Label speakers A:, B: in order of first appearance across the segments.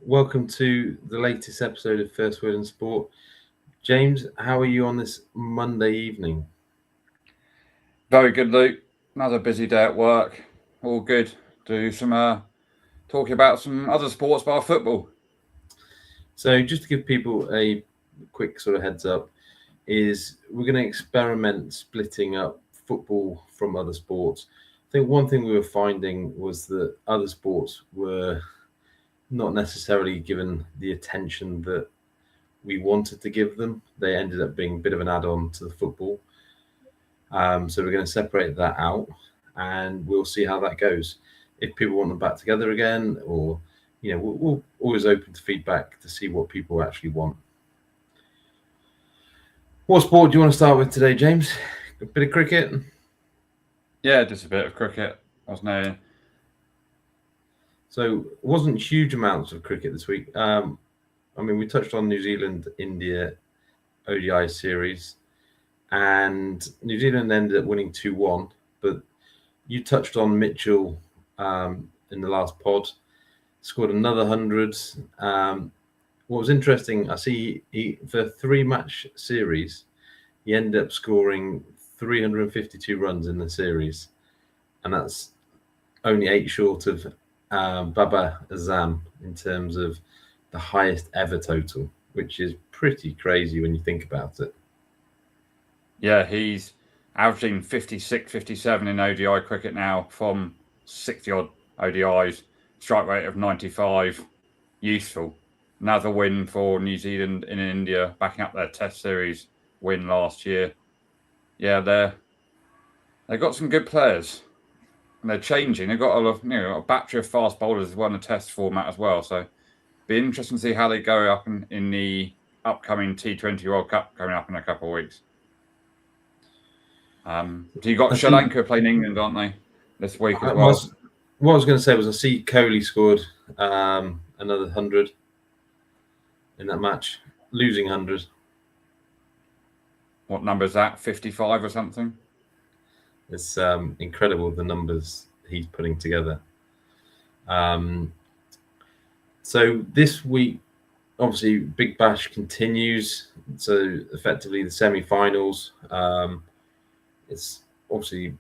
A: welcome to the latest episode of First Word in Sport. James, how are you on this Monday evening?
B: Very good, Luke. Another busy day at work. All good. Do some talking about some other sports bar football.
A: So, just to give people a quick sort of heads up, is we're going to experiment splitting up football from other sports. I think one thing we were finding was that other sports were not necessarily given the attention that we wanted to give them. They ended up being a bit of an add-on to the football. So we're going to separate that out, and we'll see how that goes. If people want them back together again, or we're always open to feedback to see what people actually want. What sport do you want to start with today, James? A bit of cricket?
B: Yeah, just a bit of cricket.
A: So it wasn't huge amounts of cricket this week. We touched on New Zealand, India ODI series, and New Zealand ended up winning 2-1. But you touched on Mitchell in the last pod, scored another 100. What was interesting, I see he for a 3-match series, he ended up scoring 352 runs in the series, and that's only 8 short of Baba Azam in terms of the highest ever total, which is pretty crazy when you think about it.
B: Yeah, he's averaging 56, 57 in ODI cricket now from 60-odd ODIs, strike rate of 95. Useful. Another win for New Zealand in India, backing up their Test Series win last year. Yeah, they've got some good players. And they're changing. They've got a battery of fast bowlers as well in the Test format as well. So be interesting to see how they go up in the upcoming T20 World Cup coming up in a couple of weeks. So you got Sri Lanka playing England, aren't they, this week as well?
A: What I was going to say was I see Kohli scored another 100 in that match, losing 100.
B: What number is that? 55 or something?
A: It's incredible the numbers he's putting together. So this week, obviously, Big Bash continues. So effectively, the semi-finals. It's obviously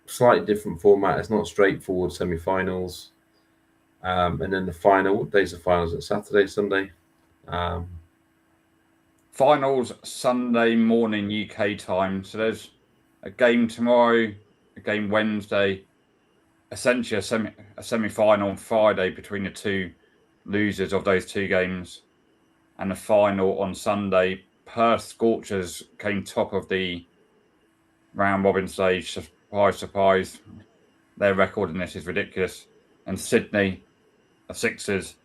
A: slightly different format. It's not straightforward semi-finals. And then the final. What days are finals? At Saturday, Sunday.
B: Finals Sunday morning UK time. So there's a game tomorrow, a game Wednesday, essentially a semi-final on Friday between the two losers of those two games, and the final on Sunday. Perth Scorchers came top of the round robin stage. Surprise, surprise. Their record in this is ridiculous. And Sydney, the Sixers,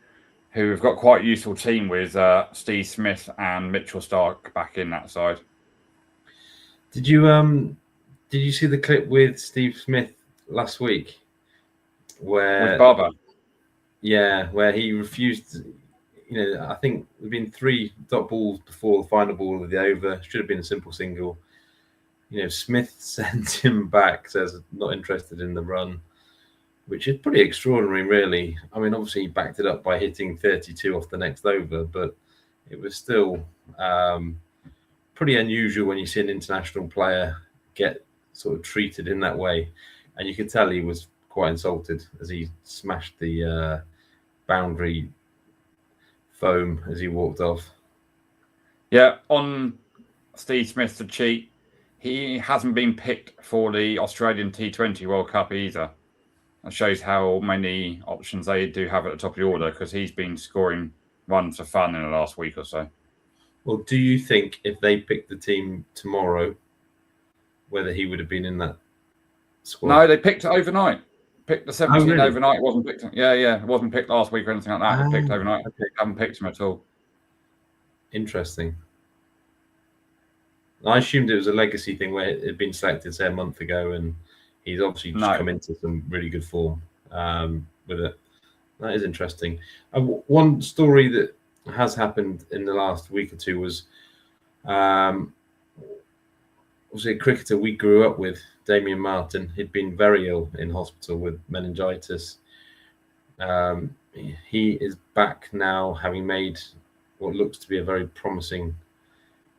B: who have got quite a useful team with Steve Smith and Mitchell Starc back in that side.
A: Did you see the clip with Steve Smith last week?
B: With Baba?
A: Yeah, where he refused. I think there've been 3 dot balls before the final ball of the over. Should have been a simple single. Smith sends him back, says not interested in the run, which is pretty extraordinary, really. Obviously he backed it up by hitting 32 off the next over, but it was still pretty unusual when you see an international player get sort of treated in that way. And you could tell he was quite insulted as he smashed the boundary foam as he walked off.
B: Yeah, on Steve Smith to cheat, he hasn't been picked for the Australian T20 World Cup either. That shows how many options they do have at the top of the order, because he's been scoring runs for fun in the last week or so.
A: Well, do you think if they picked the team tomorrow, whether he would have been in that squad?
B: No, they picked it overnight. Picked the 17 really? Overnight. It wasn't picked. Yeah. It wasn't picked last week or anything like that. It was picked overnight. Okay. Haven't picked him at all.
A: Interesting. I assumed it was a legacy thing where it had been selected, say, a month ago, and he's obviously just come into some really good form with it. That is interesting. One story that has happened in the last week or two was obviously a cricketer we grew up with, Damien Martin. He'd been very ill in hospital with meningitis. He is back now, having made what looks to be a very promising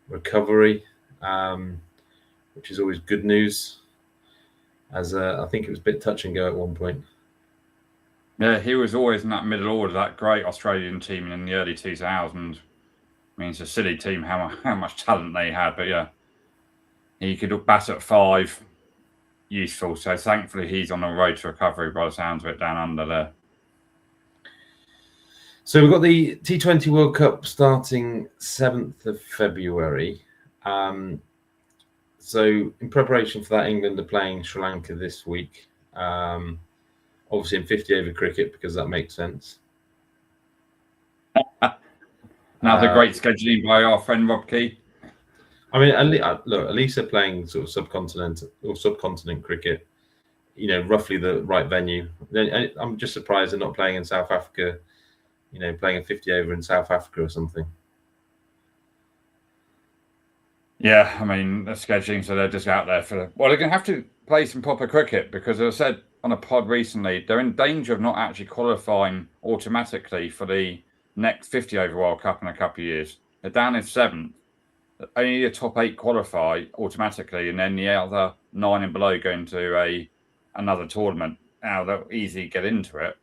A: recovery, which is always good news. As I think it was a bit touch and go at one point.
B: Yeah, he was always in that middle order, that great Australian team in the early 2000s. I mean, it's a silly team how much talent they had, but yeah, he could bat at 5, useful. So thankfully, he's on the road to recovery by the sounds of it down under there.
A: So we've got the T20 World Cup starting 7th of February. So in preparation for that, England are playing Sri Lanka this week. Obviously in 50 over cricket, because that makes sense.
B: Another great scheduling by our friend Rob Key.
A: I mean, at least they're playing sort of subcontinent cricket, roughly the right venue. I'm just surprised they're not playing in South Africa, playing a 50 over in South Africa or something.
B: Yeah, I mean, the scheduling, so they're just out there they're going to have to play some proper cricket, because as I said on a pod recently, they're in danger of not actually qualifying automatically for the next 50 over World Cup in a couple of years. They're down in 7th. Only the top 8 qualify automatically, and then the other 9 and below go into another tournament. Now they'll easily get into it,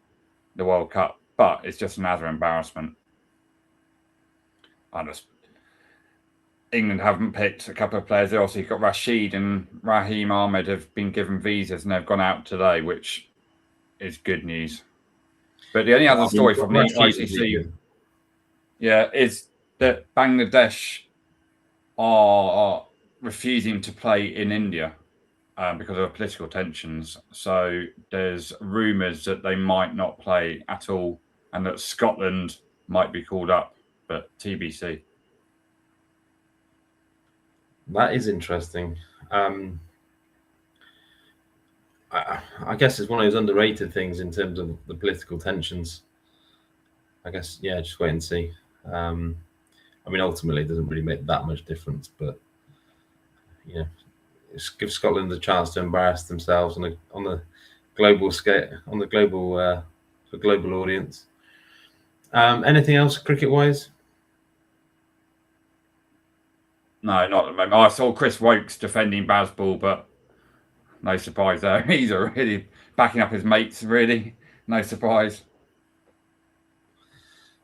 B: the World Cup, but it's just another embarrassment. England haven't picked a couple of players. They also got Rashid and Raheem Ahmed have been given visas and they've gone out today, which is good news. But the only other story from the ICC, is that Bangladesh are refusing to play in India because of political tensions. So there's rumours that they might not play at all, and that Scotland might be called up, but TBC.
A: That is interesting. I guess it's one of those underrated things in terms of the political tensions. I guess, just wait and see. I mean, ultimately, it doesn't really make that much difference, but give Scotland a chance to embarrass themselves on the global scale, on the global audience. Anything else cricket-wise?
B: No, not at the moment. I saw Chris Wokes defending Bazball, but no surprise there. He's already backing up his mates, really. No surprise.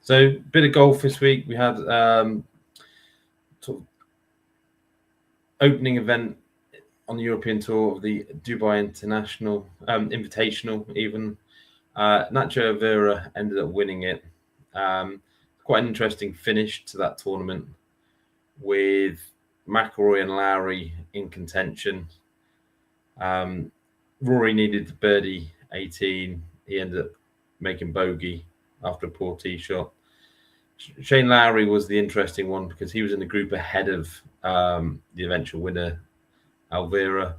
A: So, bit of golf this week. We had opening event on the European Tour of the Dubai International Invitational, even. Nacho Vera ended up winning it. Quite an interesting finish to that tournament, with McIlroy and Lowry in contention. Rory needed the birdie 18. He ended up making bogey after a poor tee shot. Shane Lowry was the interesting one, because he was in the group ahead of the eventual winner, Alvera.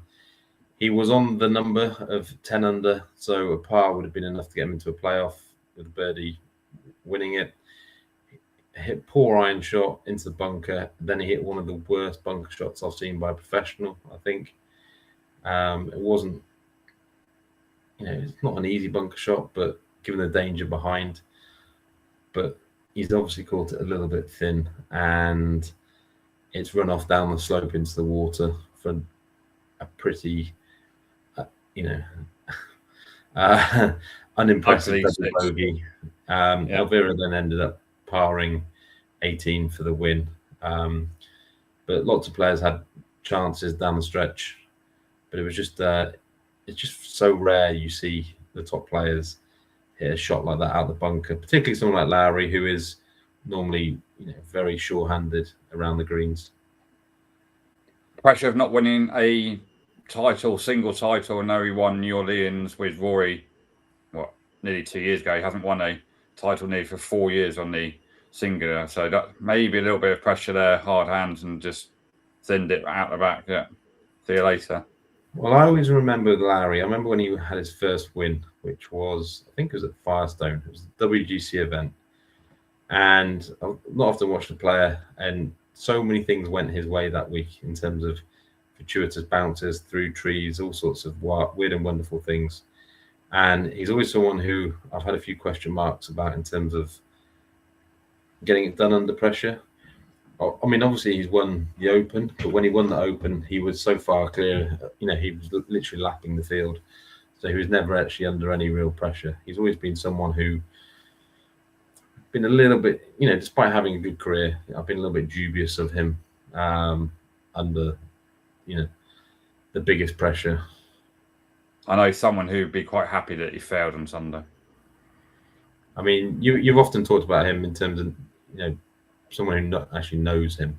A: He was on the number of 10 under, so a par would have been enough to get him into a playoff, with a birdie winning it. Hit poor iron shot into the bunker. Then he hit one of the worst bunker shots I've seen by a professional, I think. It wasn't, it's not an easy bunker shot, but given the danger behind. But he's obviously caught it a little bit thin, and it's run off down the slope into the water for a pretty, unimpressive double bogey. Alvera then ended up parring 18 for the win. But lots of players had chances down the stretch, but it was just it's just so rare you see the top players hit a shot like that out the bunker, particularly someone like Lowry, who is normally very sure-handed around the greens.
B: Pressure of not winning a single title. I know he won New Orleans with Rory nearly 2 years ago. He hasn't won a title nearly for 4 years on the singular, so that maybe a little bit of pressure there, hard hands, and just send it out the back. See you later.
A: Well, I always remember Larry. I remember when he had his first win, which was, I think it was at Firestone. It was the WGC event, and I've not often watched a player, and so many things went his way that week in terms of fortuitous bounces through trees, all sorts of weird and wonderful things. And he's always someone who I've had a few question marks about in terms of getting it done under pressure. I mean, obviously he's won the Open, but when he won the Open, he was so far clear. He was literally lapping the field, so he was never actually under any real pressure. He's always been someone who been a little bit, despite having a good career, I've been a little bit dubious of him under, the biggest pressure.
B: I know someone who'd be quite happy that he failed on Sunday.
A: I mean, you've often talked about him in terms of, someone who actually knows him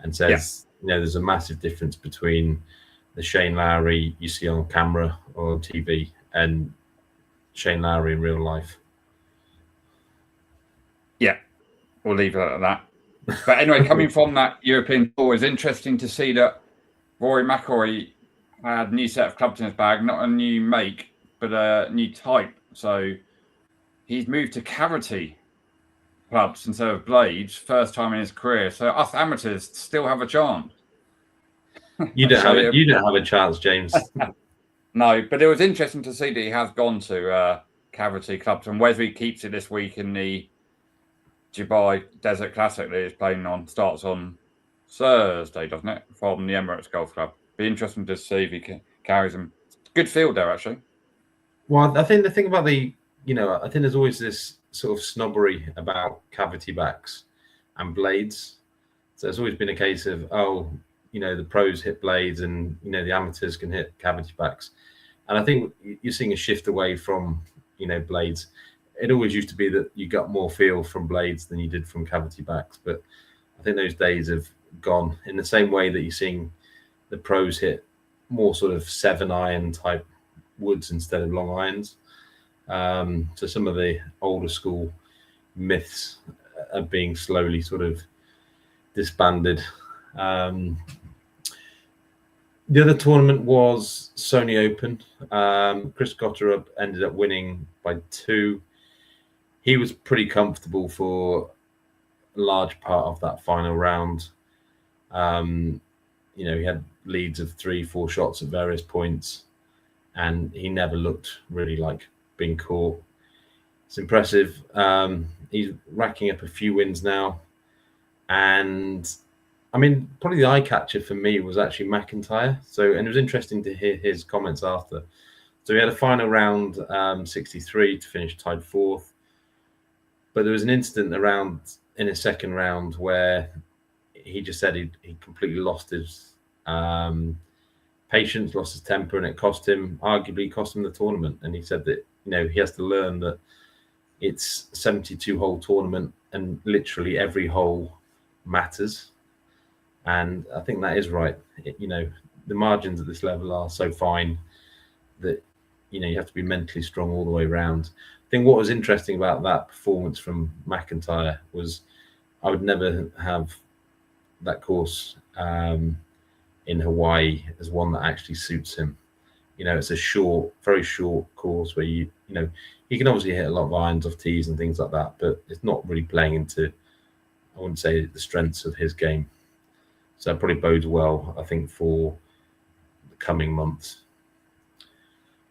A: and says, there's a massive difference between the Shane Lowry you see on camera or on TV and Shane Lowry in real life.
B: Yeah, we'll leave it at that. But anyway, coming from that European tour, it's interesting to see that Rory McIlroy had a new set of clubs in his bag, not a new make, but a new type. So he's moved to cavity clubs instead of blades, first time in his career. So us amateurs still have a chance.
A: You don't have a chance, James.
B: No, but it was interesting to see that he has gone to cavity clubs, and whether he keeps it this week in the Dubai Desert Classic that he's playing on starts on Thursday, doesn't it? From the Emirates Golf Club. Be interesting to see if he carries him. Good field there, actually.
A: Well, I think the thing about I think there's always this sort of snobbery about cavity backs and blades. So it's always been a case of, the pros hit blades and, the amateurs can hit cavity backs. And I think you're seeing a shift away from, blades. It always used to be that you got more feel from blades than you did from cavity backs. But I think those days have gone, in the same way that you're seeing the pros hit more sort of 7-iron type woods instead of long irons. So some of the older school myths are being slowly sort of disbanded. The other tournament was Sony Open. Chris Gotterup ended up winning by 2. He was pretty comfortable for a large part of that final round. He had leads of 3-4 shots at various points, and he never looked really like being caught. It's impressive. He's racking up a few wins now, and I mean, probably the eye catcher for me was actually McIntyre. And it was interesting to hear his comments after. So he had a final round 63 to finish tied 4th, but there was an incident in his second round where he just said he completely lost his patience, lost his temper, and it arguably cost him the tournament. And he said that he has to learn that it's a 72-hole tournament and literally every hole matters. And I think that is right. The margins at this level are so fine that you have to be mentally strong all the way around. I think what was interesting about that performance from McIntyre was I would never have that course in Hawaii as one that actually suits him. It's a very short course where you can obviously hit a lot of irons off tees and things like that, but it's not really playing into, I wouldn't say, the strengths of his game. So it probably bodes well, I think, for the coming months.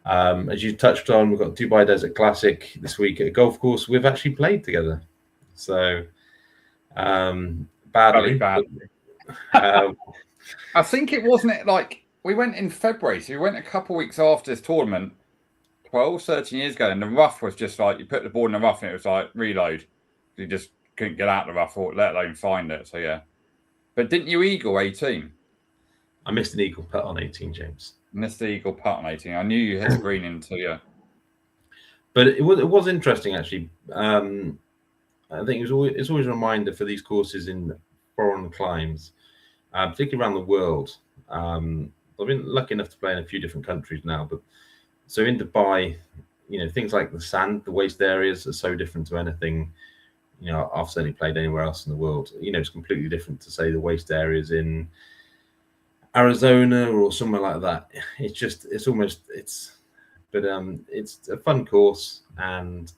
A: As you touched on, we've got Dubai Desert Classic this week at a golf course we've actually played together. So badly.
B: I think it wasn't like we went in February, so we went a couple of weeks after this tournament, 12, 13 years ago, and the rough was just like you put the ball in the rough and it was like reload. You just couldn't get out of the rough, or let alone find it. So yeah. But didn't you eagle 18?
A: I missed an eagle putt on 18, James.
B: Missed the eagle putt on 18. I knew you hit the green into, yeah.
A: But it was interesting, actually. I think it's always a reminder for these courses in foreign climes, particularly around the world. I've been lucky enough to play in a few different countries now, but so in Dubai, things like the sand, the waste areas are so different to anything I've certainly played anywhere else in the world. It's completely different to, say, the waste areas in Arizona or somewhere like that. It's a fun course, and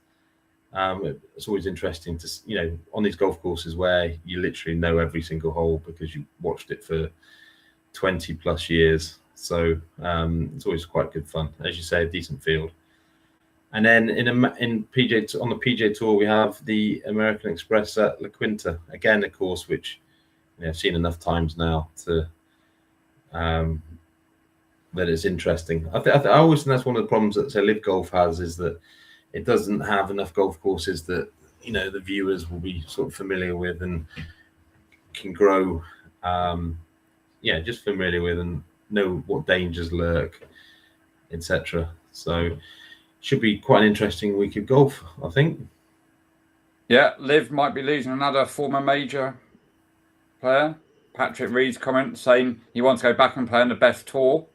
A: it's always interesting to, on these golf courses where you literally know every single hole because you watched it for 20 plus years. So it's always quite good fun. As you say, a decent field. And then in PGA on the PGA Tour, we have the American Express at La Quinta. Again, a course which I've seen enough times now to that it's interesting. I always think that's one of the problems that Live Golf has, is that it doesn't have enough golf courses that the viewers will be sort of familiar with and can grow. Just familiar with and know what dangers lurk, etc. So should be quite an interesting week of golf, I think.
B: Yeah, Liv might be losing another former major player. Patrick Reed's comment saying he wants to go back and play on the best tour,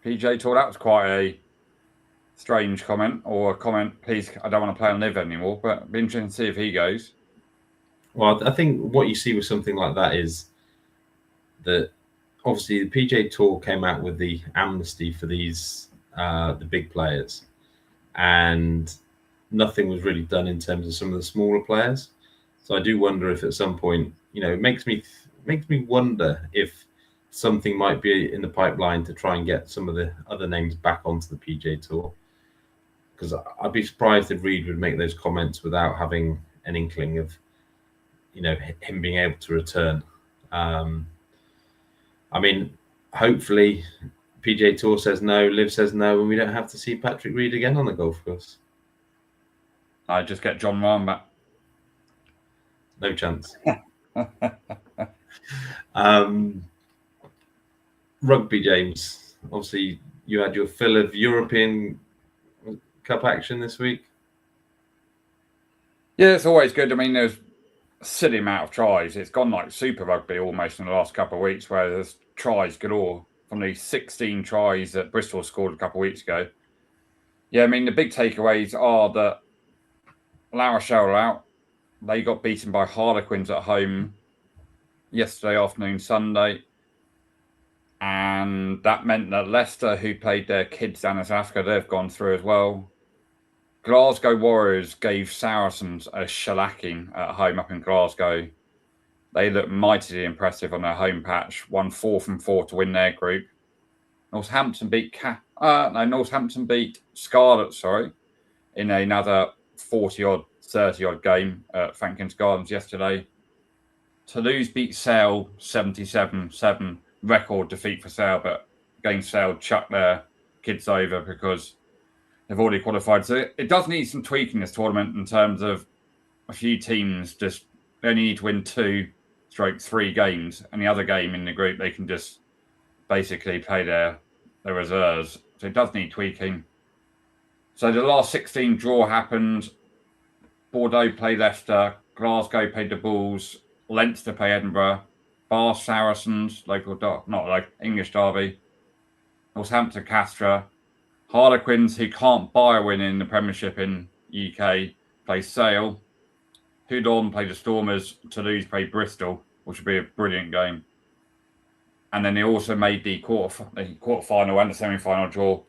B: PGA Tour. That was quite a strange comment, or a comment, please, I don't want to play on Liv anymore, but it'd be interesting to see if he goes.
A: Well, I think what you see with something like that is that obviously the PGA Tour came out with the amnesty for these the big players, and nothing was really done in terms of some of the smaller players. So I do wonder if at some point, it makes me wonder if something might be in the pipeline to try and get some of the other names back onto the PGA Tour. Because I'd be surprised if Reed would make those comments without having an inkling of, him being able to return. Hopefully PGA Tour says no, Liv says no, and we don't have to see Patrick Reed again on the golf course.
B: I just get John Rahm back.
A: No chance. Rugby, James. Obviously, you had your fill of European Cup action this week.
B: Yeah, it's always good. There's a silly amount of tries. It's gone like Super Rugby almost in the last couple of weeks, where there's tries galore from the 16 tries that Bristol scored a couple of weeks ago. Yeah, the big takeaways are that La Rochelle out. They got beaten by Harlequins at home yesterday afternoon, Sunday. And that meant that Leicester, who played their kids down in South Africa, they've gone through as well. Glasgow Warriors gave Saracens a shellacking at home up in Glasgow. They looked mightily impressive on their home patch, won 4 from 4 to win their group. Northampton beat Scarlet, in another 40-odd, 30-odd game at Franklin's Gardens yesterday. Toulouse beat Sale 77-7, record defeat for Sale, but again, Sale chucked their kids over because they've already qualified. So it does need some tweaking, this tournament, in terms of a few teams they only need to win 2/3 games, and the other game in the group they can just basically play their reserves. So it does need tweaking. So the last 16 draw happened. Bordeaux played Leicester, Glasgow played the Bulls, Leinster play Edinburgh, Bath Saracens, English derby, Northampton Castra, Harlequins, who can't buy a win in the Premiership in UK, play Sale, Houdon play the Stormers, Toulouse play Bristol, which would be a brilliant game. And then they also made the quarter-final and the semi-final draw.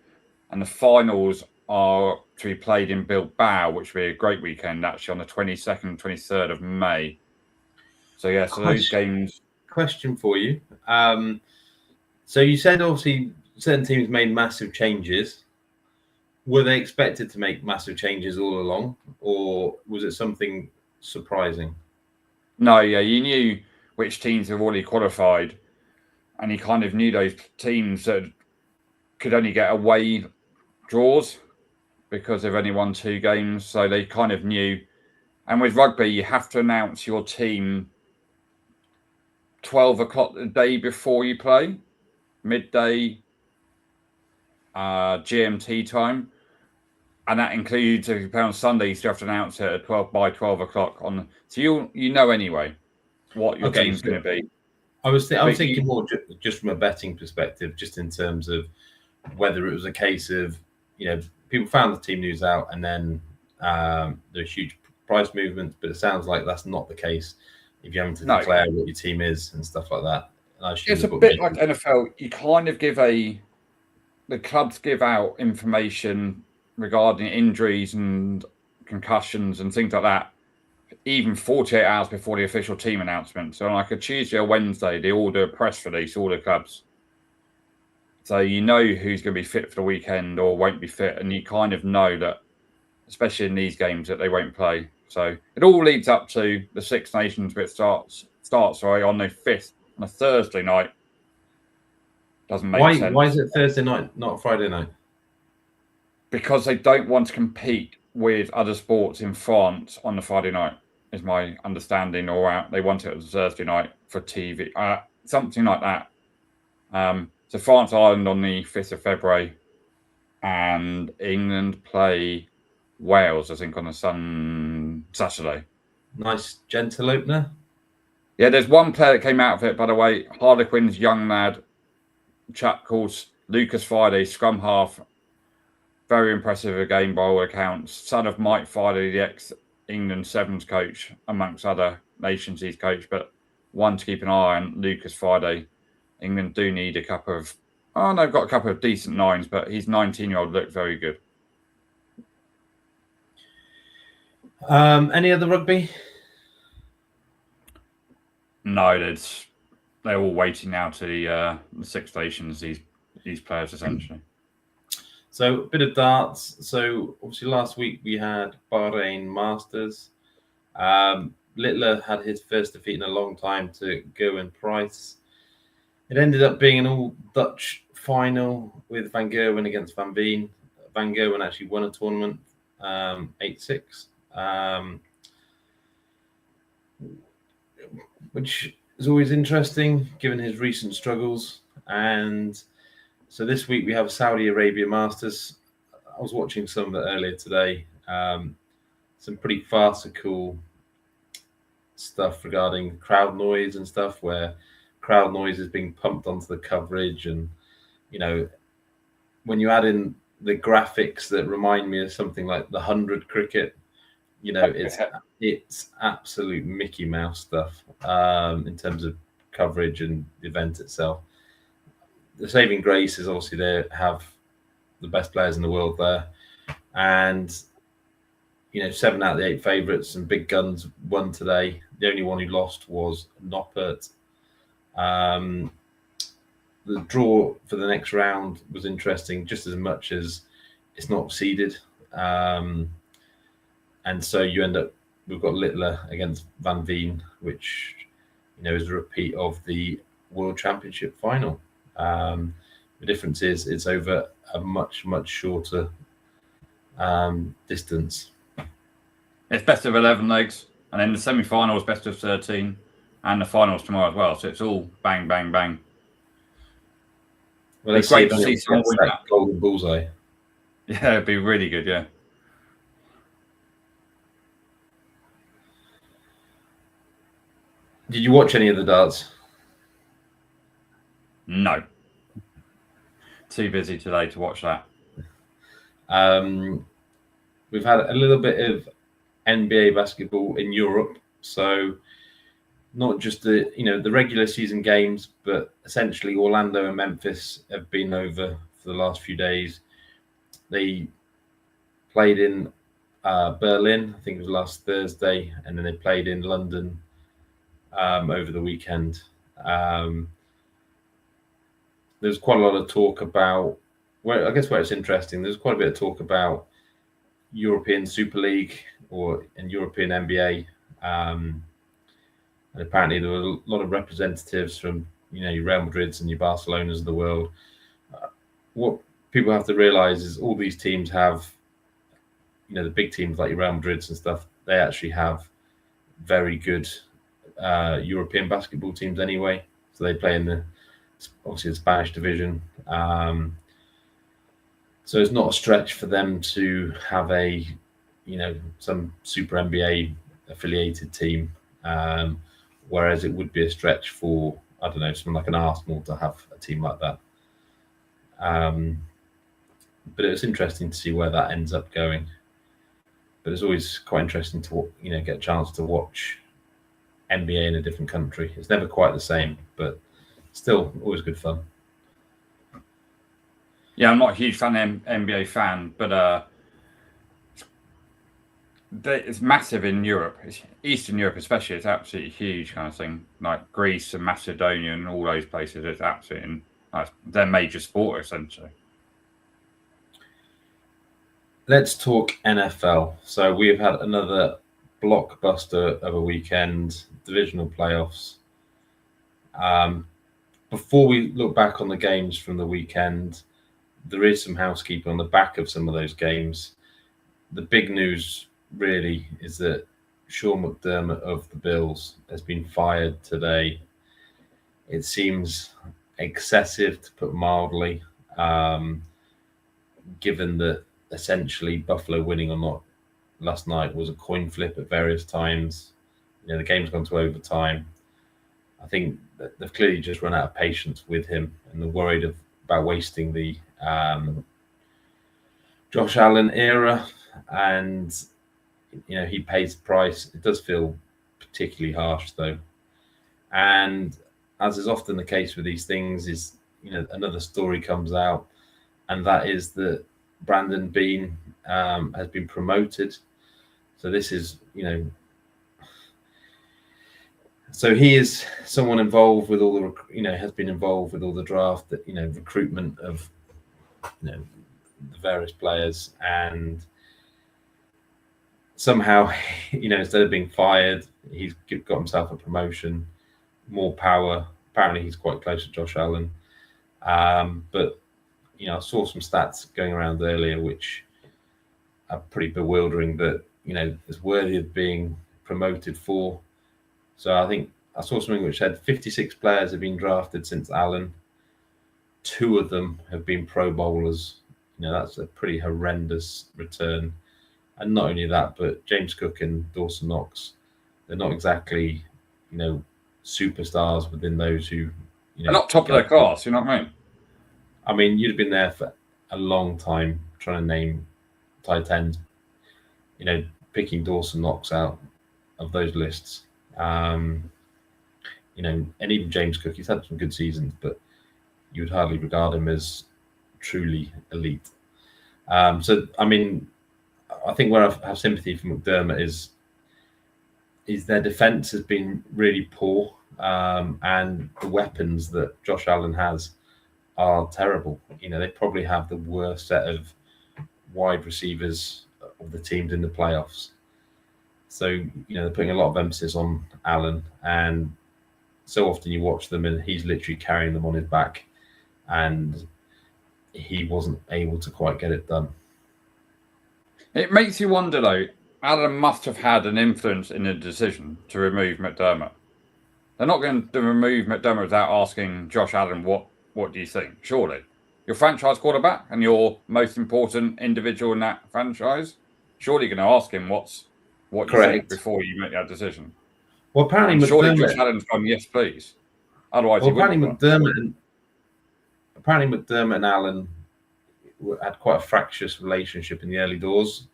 B: And the finals are to be played in Bilbao, which will be a great weekend, actually, on the 22nd, 23rd of May. So, yeah, those games.
A: Question for you. So you said, obviously, certain teams made massive changes. Were they expected to make massive changes all along, or was it something surprising?
B: No, yeah, you knew which teams have already qualified, and you kind of knew those teams that could only get away draws because they've only won 2 games, so they kind of knew. And with rugby, you have to announce your team 12 o'clock the day before you play, midday GMT time. And that includes, if you play on Sunday, you still have to announce it at 12 o'clock on. So you know anyway what your team's going to be.
A: I was thinking more just from a betting perspective, just in terms of whether it was a case of, people found the team news out and then there's huge price movements, but it sounds like that's not the case if you're having to declare what your team is and stuff like that.
B: It's a bit like NFL. You kind of the clubs give out information regarding injuries and concussions and things like that, even 48 hours before the official team announcement. So on like a Tuesday or Wednesday, they all do a press release, all the clubs. So you know who's going to be fit for the weekend or won't be fit, and you kind of know that especially in these games that they won't play. So it all leads up to the Six Nations, which starts on the 5th, on a Thursday night. Doesn't make sense.
A: Why is it Thursday night, not Friday night?
B: Because they don't want to compete with other sports in France on the Friday night, is my understanding, or they want it as a Thursday night for TV, something like that. So France, Ireland on the 5th of February, and England play Wales, I think, on a Saturday.
A: Nice, gentle opener.
B: Yeah, there's one player that came out of it, by the way, Harlequin's young lad, chap called Lucas Friday, scrum half. Very impressive again by all accounts. Son of Mike Friday, the ex-England Sevens coach, amongst other nations he's coached. But one to keep an eye on, Lucas Friday. England do need a couple of... Oh, they've got a couple of decent nines, but his 19-year-old looked very good.
A: Any other rugby?
B: No, they're all waiting now to the Six Nations, these players, essentially.
A: So a bit of darts. So obviously last week we had Bahrain Masters. Littler had his first defeat in a long time to Gerwin Price. It ended up being an all-Dutch final with Van Gerwen against Van Veen. Van Gerwen actually won a tournament 8-6, which is always interesting given his recent struggles. And so this week we have Saudi Arabia Masters. I was watching some of it earlier today. Some pretty farcical stuff regarding crowd noise and stuff, where crowd noise is being pumped onto the coverage. And, you know, when you add in the graphics that remind me of something like the 100 cricket, you know, it's absolute Mickey Mouse stuff in terms of coverage and the event itself. The saving grace is obviously they have the best players in the world there, and 7 out of the 8 favourites and big guns won today. The only one who lost was Noppert. The draw for the next round was interesting, just as much as it's not seeded, and so you end up. We've got Littler against Van Veen, which is a repeat of the World Championship final. The difference is it's over a much shorter distance.
B: It's best of 11 legs, and then the semi-final is best of 13, and the finals tomorrow as well. So it's all bang, bang, bang.
A: Well, it's great to see someone win that golden bullseye.
B: Yeah, it'd be really good. Yeah.
A: Did you watch any of the darts?
B: No. Too busy today to watch that.
A: We've had a little bit of NBA basketball in Europe, so not just the regular season games, but essentially Orlando and Memphis have been over for the last few days. They played in Berlin, I think it was last Thursday, and then they played in London over the weekend. There's quite a lot of talk about where it's interesting. There's quite a bit of talk about European Super League and European NBA. And apparently there were a lot of representatives from your Real Madrids and your Barcelonas of the world. What people have to realize is all these teams have, the big teams like your Real Madrids and stuff, they actually have very good European basketball teams anyway. So they play in obviously the Spanish division. So it's not a stretch for them to have some Super NBA affiliated team. Whereas it would be a stretch for, I don't know, someone like an Arsenal to have a team like that. But it's interesting to see where that ends up going. But it's always quite interesting to, get a chance to watch NBA in a different country. It's never quite the same, but still always good fun.
B: Yeah, I'm not a huge NBA fan, but it's massive in Europe. Eastern Europe especially, it's absolutely huge kind of thing. Like Greece and Macedonia and all those places, it's absolutely their major sport essentially.
A: Let's talk NFL. So we've had another blockbuster of a weekend, divisional playoffs. Before we look back on the games from the weekend, there is some housekeeping on the back of some of those games. The big news really is that Sean McDermott of the Bills has been fired today. It seems excessive, to put mildly, given that essentially Buffalo winning or not last night was a coin flip at various times. The game's gone to overtime. I think that they've clearly just run out of patience with him, and they're worried about wasting the Josh Allen era. And he pays the price. It does feel particularly harsh, though. And as is often the case with these things, is another story comes out, and that is that Brandon Bean has been promoted. So this is so he is someone involved with all the has been involved with all the draft, recruitment of the various players, and somehow instead of being fired, he's got himself a promotion, more power. Apparently he's quite close to Josh Allen, but I saw some stats going around earlier which are pretty bewildering, that is worthy of being promoted for. So I think I saw something which said 56 players have been drafted since Allen. 2 of them have been Pro Bowlers. That's a pretty horrendous return. And not only that, but James Cook and Dawson Knox, they're not exactly, superstars within those who,
B: They're not top of their class, you know what I mean?
A: I mean, you'd have been there for a long time trying to name tight ends, picking Dawson Knox out of those lists. And even James Cook, he's had some good seasons, but you would hardly regard him as truly elite. So, I mean, I think where I have sympathy for McDermott is their defense has been really poor, and the weapons that Josh Allen has are terrible. They probably have the worst set of wide receivers of the teams in the playoffs. So, they're putting a lot of emphasis on Allen, and so often you watch them and he's literally carrying them on his back, and he wasn't able to quite get it done.
B: It makes you wonder, though, Allen must have had an influence in the decision to remove McDermott. They're not going to remove McDermott without asking Josh Allen, what do you think? Surely. Your franchise quarterback and your most important individual in that franchise, surely you're going to ask him what you think before you make that decision.
A: Well, apparently
B: surely Josh Allen's gone, yes, please. Otherwise,
A: apparently McDermott and Allen had quite a fractious relationship in the early doors.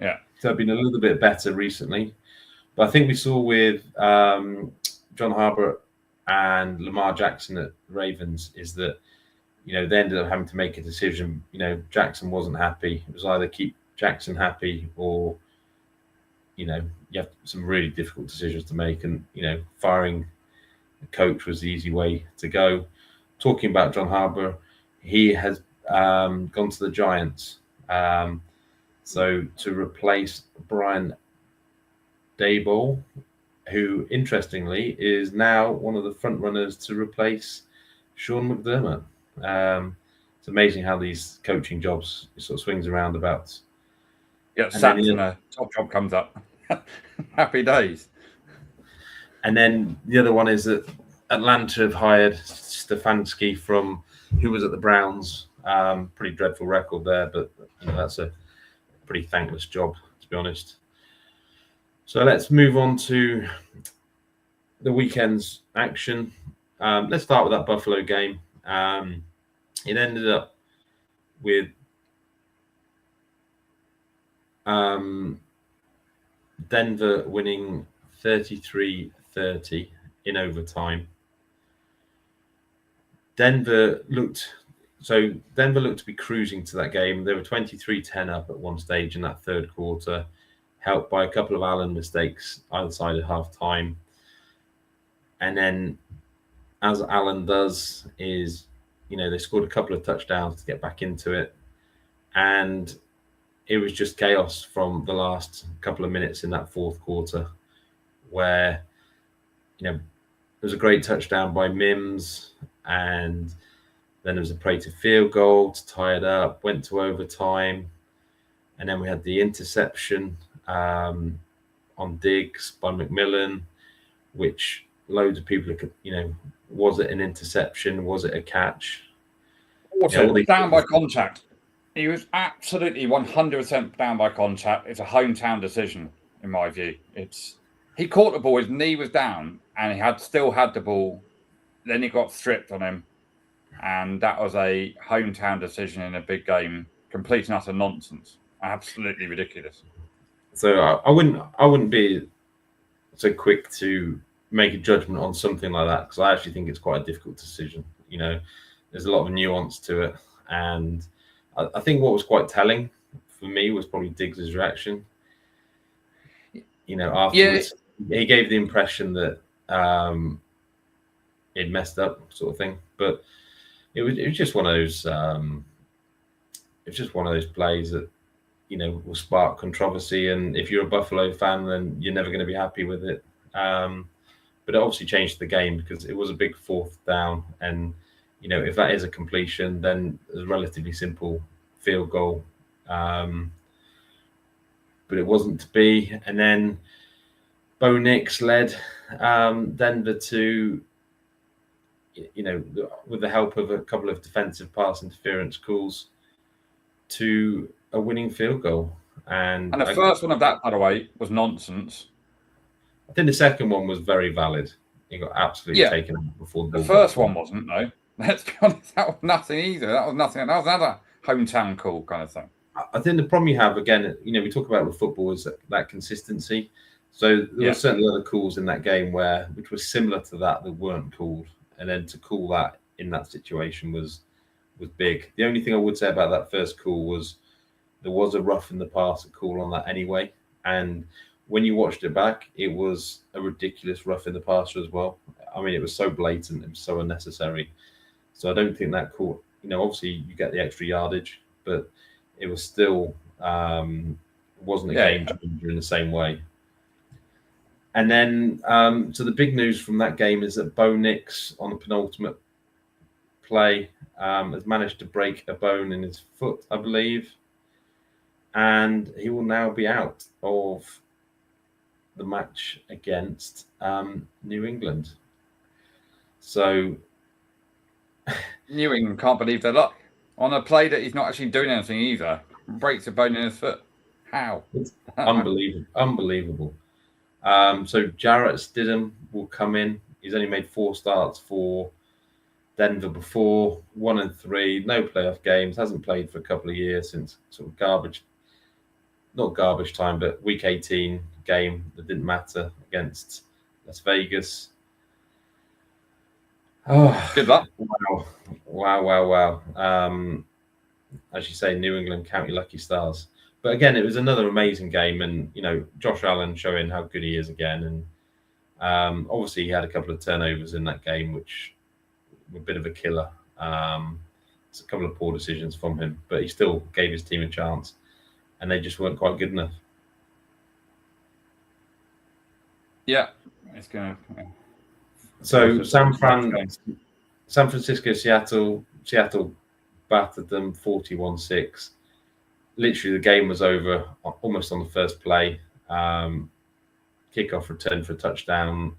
B: Yeah.
A: So it's been a little bit better recently. But I think we saw with John Harbaugh and Lamar Jackson at Ravens is that, they ended up having to make a decision. Jackson wasn't happy. It was either keep Jackson happy or, you have some really difficult decisions to make. And, firing the coach was the easy way to go. Talking about John Harbaugh, he has gone to the Giants. So to replace Brian Daboll, who interestingly is now one of the front runners to replace Sean McDermott. It's amazing how these coaching jobs sort of swings around about.
B: Yeah, sacked and a top job comes up. Happy days.
A: And then the other one is that Atlanta have hired Stefanski from who was at the Browns. Pretty dreadful record there, but that's a pretty thankless job, to be honest. So let's move on to the weekend's action. Let's start with that Buffalo game. It ended up with Denver winning 33-30 in overtime. Denver looked to be cruising to that game. They were 23-10 up at one stage in that third quarter, helped by a couple of Allen mistakes either side at half-time. And then, as Allen does, is, they scored a couple of touchdowns to get back into it. And it was just chaos from the last couple of minutes in that fourth quarter, where there was a great touchdown by Mims, and then there was a Prater field goal to tie it up, went to overtime, and then we had the interception on Diggs by McMillan, which loads of people, was it an interception? Was it a catch?
B: Also, down by contact. He was absolutely 100% down by contact. It's a hometown decision, in my view. He caught the ball, his knee was down, and he still had the ball. Then he got stripped on him, and that was a hometown decision in a big game. Complete and utter nonsense. Absolutely ridiculous.
A: So I wouldn't be so quick to make a judgment on something like that, because I actually think it's quite a difficult decision. There's a lot of nuance to it, and I think what was quite telling for me was probably Diggs' reaction. Afterwards, he gave the impression that he'd messed up, sort of thing. But it was just one of those. It's just one of those plays that will spark controversy, and if you're a Buffalo fan, then you're never going to be happy with it. But it obviously changed the game, because it was a big fourth down, and if that is a completion, then it's a relatively simple field goal. But it wasn't to be. And then Bo Nix led Denver to, with the help of a couple of defensive pass interference calls, to a winning field goal. And
B: the first one of that, by the way, was nonsense.
A: I think the second one was very valid. He got absolutely taken out before
B: the first one wasn't, though. Let's be honest, that was nothing either. That was nothing. That was another hometown call kind of thing.
A: I think the problem you have, again, we talk about with football, is that consistency. So there were certainly other calls in that game which were similar to that weren't called. And then to call that in that situation was big. The only thing I would say about that first call was there was a rough in the passer call on that anyway. And when you watched it back, it was a ridiculous rough in the passer as well. I mean, it was so blatant, it was so unnecessary. So I don't think that call, obviously you get the extra yardage, but it was still wasn't a game changer in the same way. And then, so the big news from that game is that Bo Nix, on the penultimate play, has managed to break a bone in his foot, I believe, and he will now be out of the match against New England. So
B: New England can't believe their luck on a play that he's not actually doing anything either. Breaks a bone in his foot. How?
A: It's unbelievable. So Jarrett Stidham will come in. He's only made 4 starts for Denver before, 1-3, no playoff games, hasn't played for a couple of years since sort of not garbage time, but week 18 game that didn't matter against Las Vegas. Oh,
B: good luck.
A: Wow. As you say, New England, count your lucky stars. But again, it was another amazing game, and Josh Allen showing how good he is again. And obviously, he had a couple of turnovers in that game, which were a bit of a killer. It's a couple of poor decisions from him, but he still gave his team a chance, and they just weren't quite good enough.
B: Yeah, it's going to.
A: So San Francisco, Seattle battered them 41-6. Literally, the game was over almost on the first play. Kickoff return for a touchdown.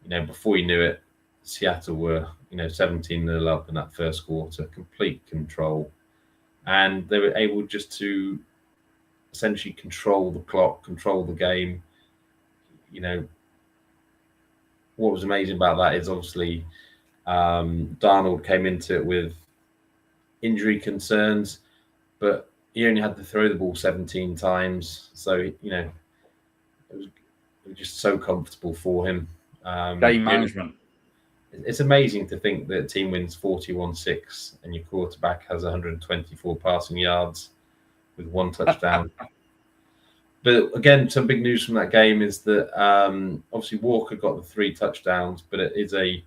A: Before you knew it, Seattle were 17-0 up in that first quarter, complete control, and they were able just to essentially control the clock, control the game. What was amazing about that is obviously Darnold came into it with injury concerns, but he only had to throw the ball 17 times. So, it was just so comfortable for him.
B: Game management.
A: It's amazing to think that a team wins 41-6 and your quarterback has 124 passing yards with 1 touchdown. But again, some big news from that game is that obviously Walker got the 3 touchdowns, but it is a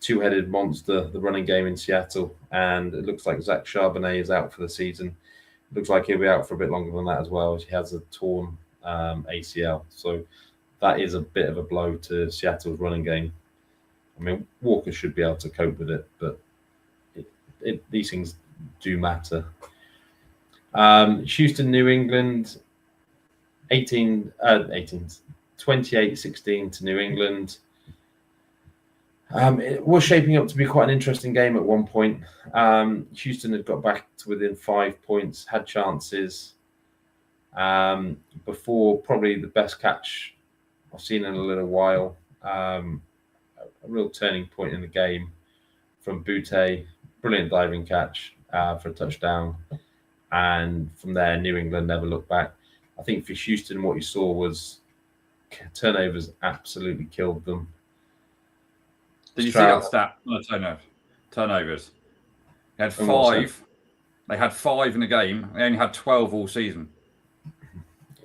A: 2-headed monster, the running game in Seattle. And it looks like Zach Charbonnet is out for the season looks like he'll be out for a bit longer than that as well. He has a torn ACL, so that is a bit of a blow to Seattle's running game. I mean, Walker should be able to cope with it, but these things do matter. Houston, New England, 28-16 to New England. It was shaping up to be quite an interesting game at one point. Houston had got back to within 5 points, had chances before probably the best catch I've seen in a little while. A real turning point in the game from Butte. Brilliant diving catch for a touchdown. And from there, New England never looked back. I think for Houston, what you saw was turnovers absolutely killed them.
B: Did you see that stat? No, turnovers. They had 5. They had 5 in the game. They only had 12 all season.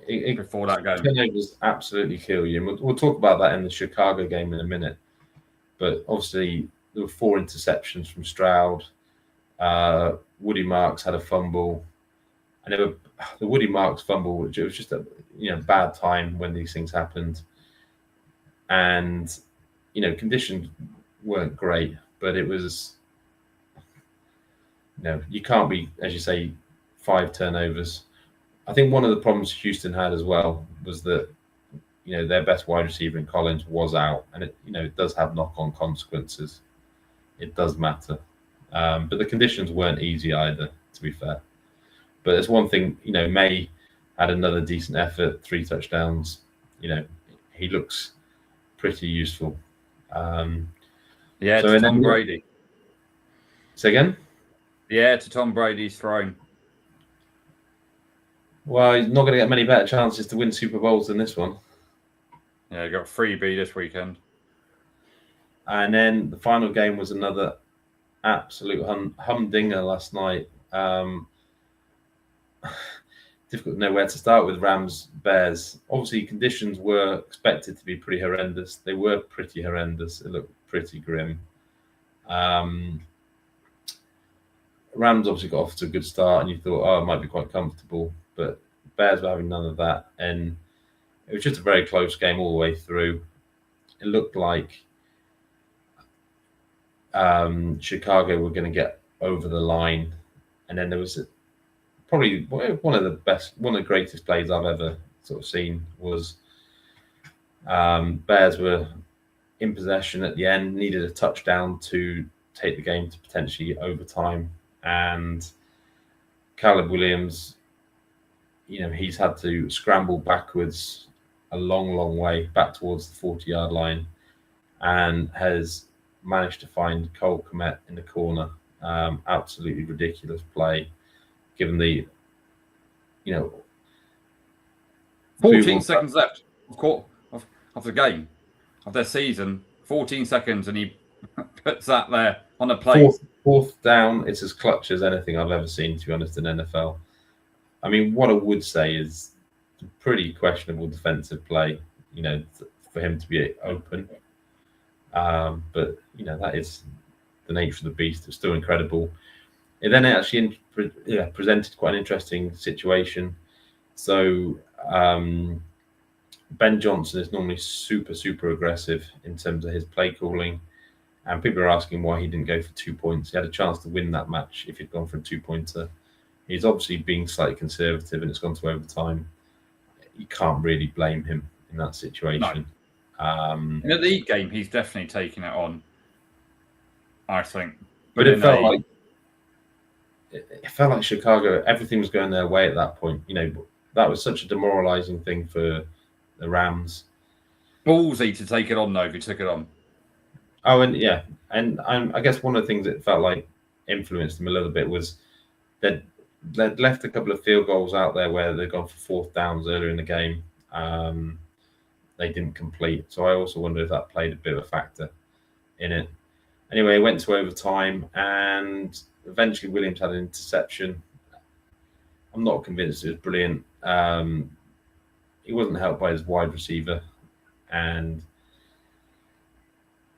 B: Before that game,
A: turnovers absolutely kill you. And we'll talk about that in the Chicago game in a minute. But obviously, there were 4 interceptions from Stroud. Woody Marks had a fumble, and the Woody Marks fumble, which it was just a bad time when these things happened, and conditions weren't great, but it was you can't be, as you say, 5 turnovers. I think one of the problems Houston had as well was that their best wide receiver in Collins was out, and it does have knock-on consequences. It does matter. But the conditions weren't easy either, to be fair. But it's one thing, May had another decent effort, 3 touchdowns. He looks pretty useful.
B: To Tom Brady.
A: Say again?
B: Yeah, to Tom Brady's throwing.
A: Well, he's not going to get many better chances to win Super Bowls than this one.
B: Yeah, he got freebie this weekend.
A: And then the final game was another absolute humdinger last night. Difficult to know where to start with Rams-Bears. Obviously, conditions were expected to be pretty horrendous. They were pretty horrendous. It looked pretty grim. Rams obviously got off to a good start, and you thought, it might be quite comfortable. But Bears were having none of that. And it was just a very close game all the way through. It looked like Chicago were going to get over the line, and then there was probably one of the greatest plays I've ever sort of seen was Bears were in possession at the end, needed a touchdown to take the game to potentially overtime, and Caleb Williams, he's had to scramble backwards a long way back towards the 40-yard line, and has managed to find Cole Kmet in the corner. Absolutely ridiculous play, given the
B: 14 seconds left of the game, of their season. 14 seconds, and he puts that there on a plate.
A: Fourth down, it's as clutch as anything I've ever seen, to be honest, in NFL. I mean, what I would say is a pretty questionable defensive play, for him to be open. But that is the nature of the beast. It's still incredible. It then actually presented quite an interesting situation. So Ben Johnson is normally super aggressive in terms of his play calling, and people are asking why he didn't go for 2 points. He had a chance to win that match if he'd gone for a 2-pointer. He's obviously being slightly conservative, and it's gone to overtime. You can't really blame him in that situation.
B: No. In the league game, he's definitely taking it on, I think.
A: But it felt like Chicago, everything was going their way at that point. That was such a demoralizing thing for the Rams.
B: Ballsy to take it on, though, if he took it on.
A: Oh, and I guess one of the things that felt like influenced them a little bit was that they'd left a couple of field goals out there where they'd gone for 4th downs earlier in the game. They didn't complete. So I also wonder if that played a bit of a factor in it. Anyway, it went to overtime, and eventually Williams had an interception. I'm not convinced it was brilliant. He wasn't helped by his wide receiver, and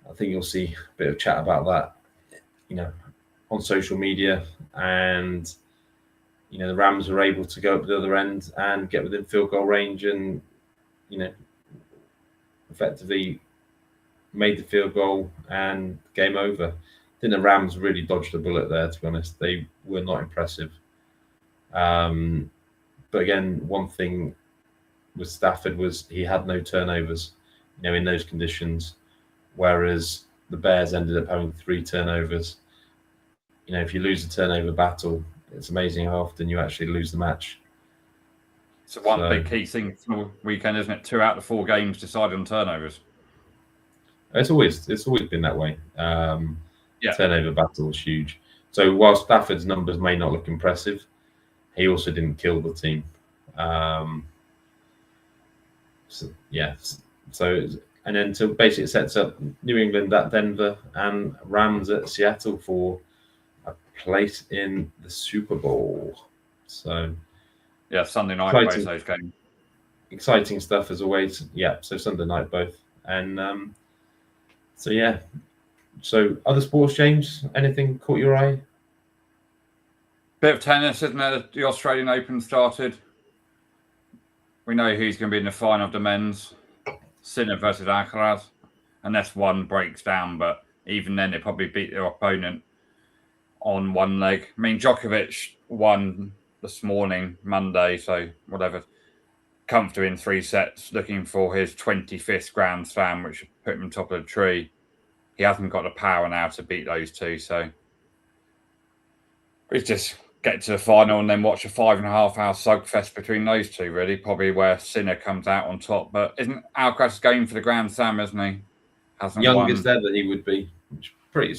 A: I think you'll see a bit of chat about that, on social media. And the Rams were able to go up the other end and get within field goal range, and effectively made the field goal and game over. I think the Rams really dodged a bullet there. To be honest, they were not impressive. But again, one thing with Stafford was he had no turnovers, in those conditions, whereas the Bears ended up having 3 turnovers. If you lose a turnover battle, it's amazing how often you actually lose the match.
B: So big key thing from the weekend, isn't it? 2 out of 4 games decided on turnovers.
A: It's always been that way. Turnover battle was huge. So while Stafford's numbers may not look impressive, he also didn't kill the team. And then so basically it sets up New England at Denver and Rams at Seattle for a place in the Super Bowl. So
B: Sunday night both those games.
A: Exciting stuff as always. So Sunday night both. And so other sports, James, anything caught your eye?
B: Bit of tennis, isn't it? The Australian Open started. We know who's going to be in the final of the men's. Sinner versus Alcaraz. Unless one breaks down, but even then they probably beat their opponent on one leg. I mean, Djokovic won this morning, Monday, so whatever. Comfortably in 3 sets, looking for his 25th Grand Slam, which would put him on top of the tree. He hasn't got the power now to beat those two, so we just get to the final and then watch a 5.5-hour slugfest between those two, really. Probably where Sinner comes out on top. But isn't Alcaraz going for the Grand Slam, isn't he? Hasn't
A: youngest
B: won.
A: ever he would be. That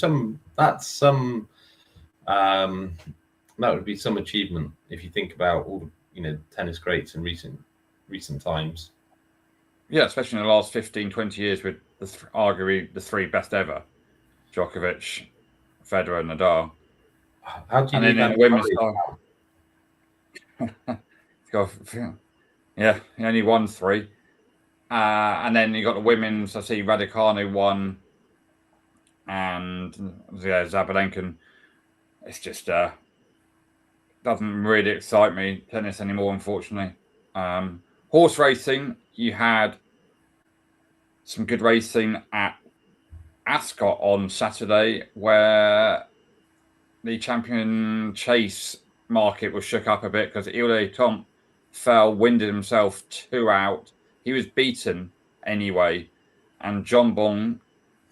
A: would be some achievement if you think about all the tennis greats in recent times.
B: Yeah, especially in the last 15, 20 years with arguably the 3 best ever. Djokovic, Federer, and Nadal.
A: How do you
B: and then in women's yeah, he only won 3. And then you got the women's. I see Raducanu won, and Zabalenka. It's just doesn't really excite me, tennis anymore, unfortunately. Horse racing, you had some good racing at Ascot on Saturday, where the champion chase market was shook up a bit because Ile Tomp fell, winded himself 2 out. He was beaten anyway, and John Bong,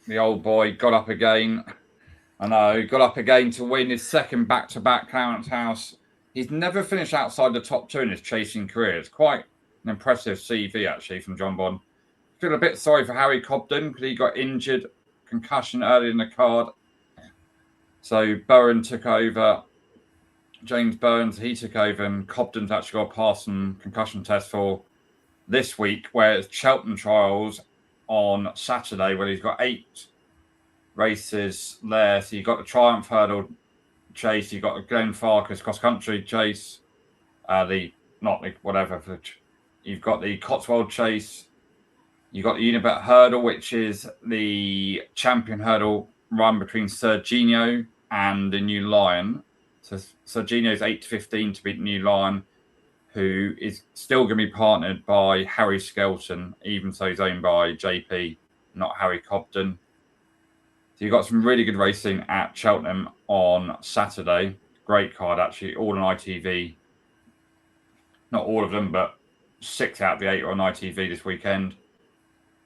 B: the old boy, got up again. Got up again to win his 2nd back-to-back Clarence House. He's never finished outside the top 2 in his chasing career. It's quite an impressive CV, actually, from John Bond. Feel a bit sorry for Harry Cobden because he got injured, concussion early in the card. So Bowen took over. James Burns, he took over, and Cobden's actually got to pass some concussion tests for this week, where it's Cheltenham Trials on Saturday, where he's got 8 races there. So you've got the Triumph Hurdle chase, you've got the Glen Farkas cross-country chase, you've got the Cotswold chase, you've got the Unibet Hurdle, which is the champion hurdle run between Serginho and the New Lion. So Serginho's 8-15 to beat the New Lion, who is still going to be partnered by Harry Skelton, even though he's owned by JP, not Harry Cobden. So you've got some really good racing at Cheltenham on Saturday. Great card, actually, all on ITV. Not all of them, but 6 out of the 8 are on ITV this weekend.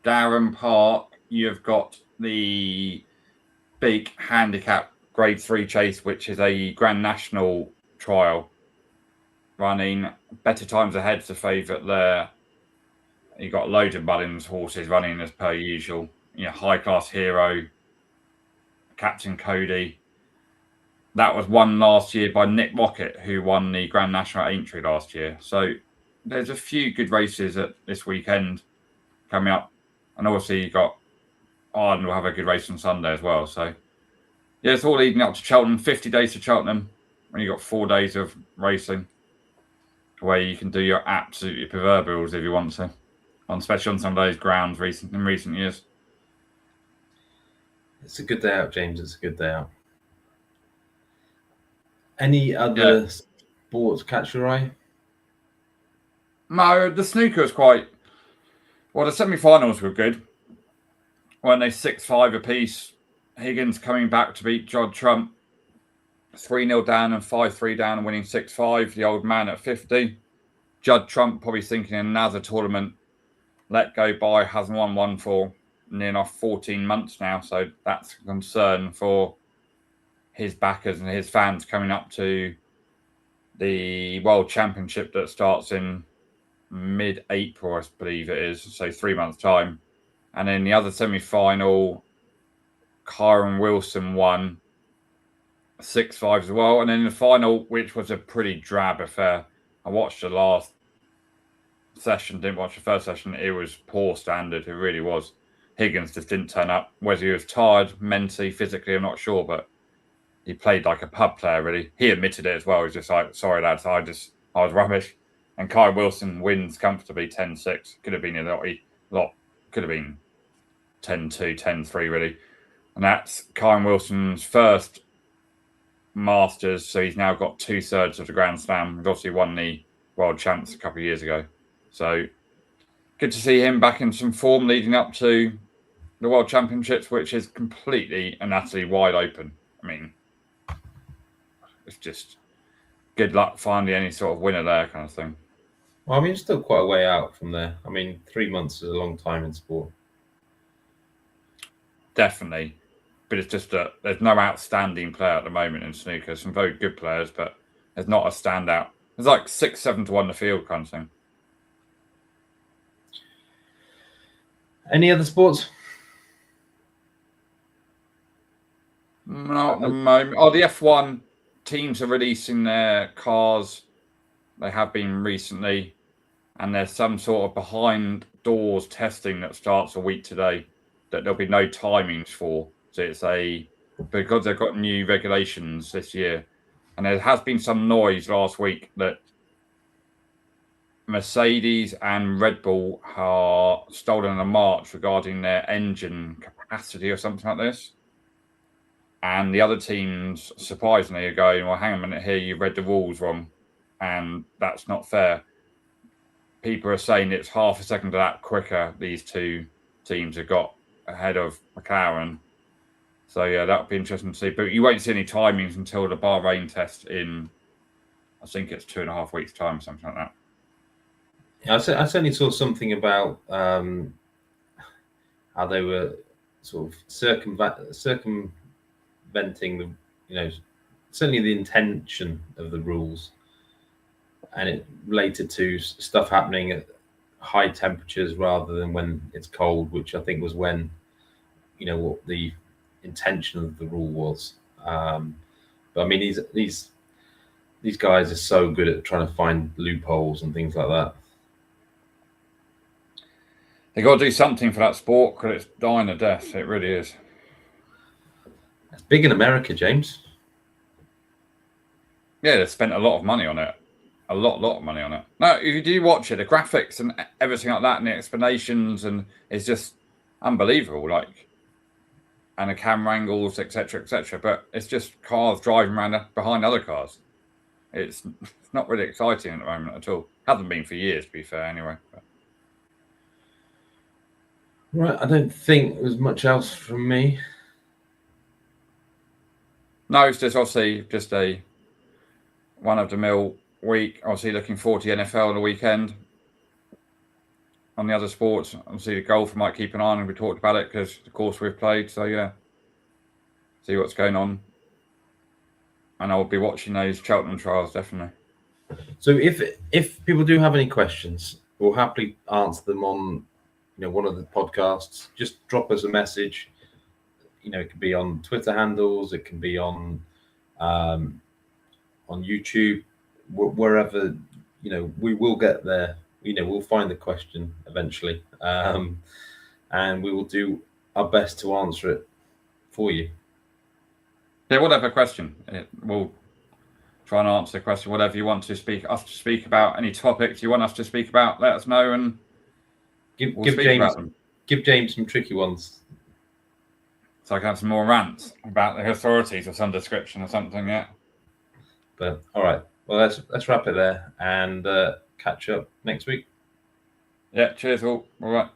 B: Darren Park, you've got the big handicap Grade 3 chase, which is a Grand National trial running. Better Times Ahead's the favourite there. You've got a load of Mullins horses running as per usual. High Class Hero, Captain Cody. That was won last year by Nick Rocket, who won the Grand National at Aintree last year. So there's a few good races at this weekend coming up. And obviously you've got Ireland will have a good race on Sunday as well. So it's all leading up to Cheltenham. 50 days to Cheltenham, when you've got 4 days of racing, where you can do your absolutely proverbials if you want to, especially on some of those grounds in recent years.
A: It's a good day out, James. It's a good day out. Any other sport to catch your eye?
B: No, the snooker was quite... Well, the semi-finals were good. Weren't they 6-5 apiece? Higgins coming back to beat Judd Trump. 3-0 down and 5-3 down and winning 6-5. The old man at 50. Judd Trump probably thinking another tournament let go by. Hasn't won one for near enough 14 months now. So that's a concern for his backers and his fans coming up to the World Championship that starts in mid-April, I believe it is. So 3 months' time. And in the other semi-final, Kyron Wilson won 6-5 as well. And then the final, which was a pretty drab affair. I watched the last session, didn't watch the first session. It was poor standard. It really was. Higgins just didn't turn up. Whether he was tired, mentally, physically, I'm not sure. But he played like a pub player, really. He admitted it as well. He was just like, sorry, lads, I was rubbish. And Kai Wilson wins comfortably 10-6. Could have been a lot. Could have been 10-2, 10-3, really. And that's Kai Wilson's first Masters. So he's now got 2/3 of the Grand Slam. He's obviously won the World Champs a couple of years ago. So good to see him back in some form leading up to the World Championships, which is completely and utterly wide open. I mean, it's just good luck finding any sort of winner there kind of thing.
A: Well, I mean, it's still quite a way out from there. I mean, 3 months is a long time in sport.
B: Definitely. But it's just that there's no outstanding player at the moment in snooker. Some very good players, but there's not a standout. There's like 6-7 to 1 the field kind of thing.
A: Any other sports?
B: Not at the moment. Oh, the F1 teams are releasing their cars. They have been recently. And there's some sort of behind doors testing that starts a week today that there'll be no timings for. So it's because they've got new regulations this year. And there has been some noise last week that Mercedes and Red Bull are stolen a march regarding their engine capacity or something like this. And the other teams, surprisingly, are going, well, hang on a minute here, you read the rules wrong. And that's not fair. People are saying it's half a second of that quicker these two teams have got ahead of McLaren. So, yeah, that would be interesting to see. But you won't see any timings until the Bahrain test in, I think it's 2.5 weeks' time or something like that.
A: Yeah, I certainly saw something about how they were sort of circumventing the, certainly the intention of the rules. And it related to stuff happening at high temperatures rather than when it's cold, which I think was when, what the intention of the rule was. But I mean, these guys are so good at trying to find loopholes and things like that.
B: They got to do something for that sport because it's dying a death. It really is.
A: It's big in America, James.
B: Yeah, they spent a lot of money on it. A lot of money on it. No, if you do watch it, the graphics and everything like that and the explanations, and it's just unbelievable. And the camera angles, etc., etc. But it's just cars driving around behind other cars. It's not really exciting at the moment at all. Hasn't been for years, to be fair, anyway. But.
A: Right, I don't think there's much else from me.
B: No, it's just obviously just a one-of-the-mill week. Obviously looking forward to the NFL on the weekend. On the other sports, obviously the golf I might keep an eye on, and we talked about it because the course we've played. So yeah, see what's going on, and I'll be watching those Cheltenham trials definitely.
A: So if people do have any questions, we'll happily answer them on one of the podcasts. Just drop us a message. It could be on Twitter handles, it can be on YouTube, wherever. We will get there. We'll find the question eventually, and we will do our best to answer it for you.
B: Yeah, whatever question, we'll try and answer the question. Whatever you want us to speak about, any topics you want us to speak about, let us know, and
A: give James some tricky ones.
B: So I can have some more rants about the authorities of some description or something. Yeah.
A: But all right. Well, let's wrap it there and catch up next week.
B: Yeah, cheers all. All right.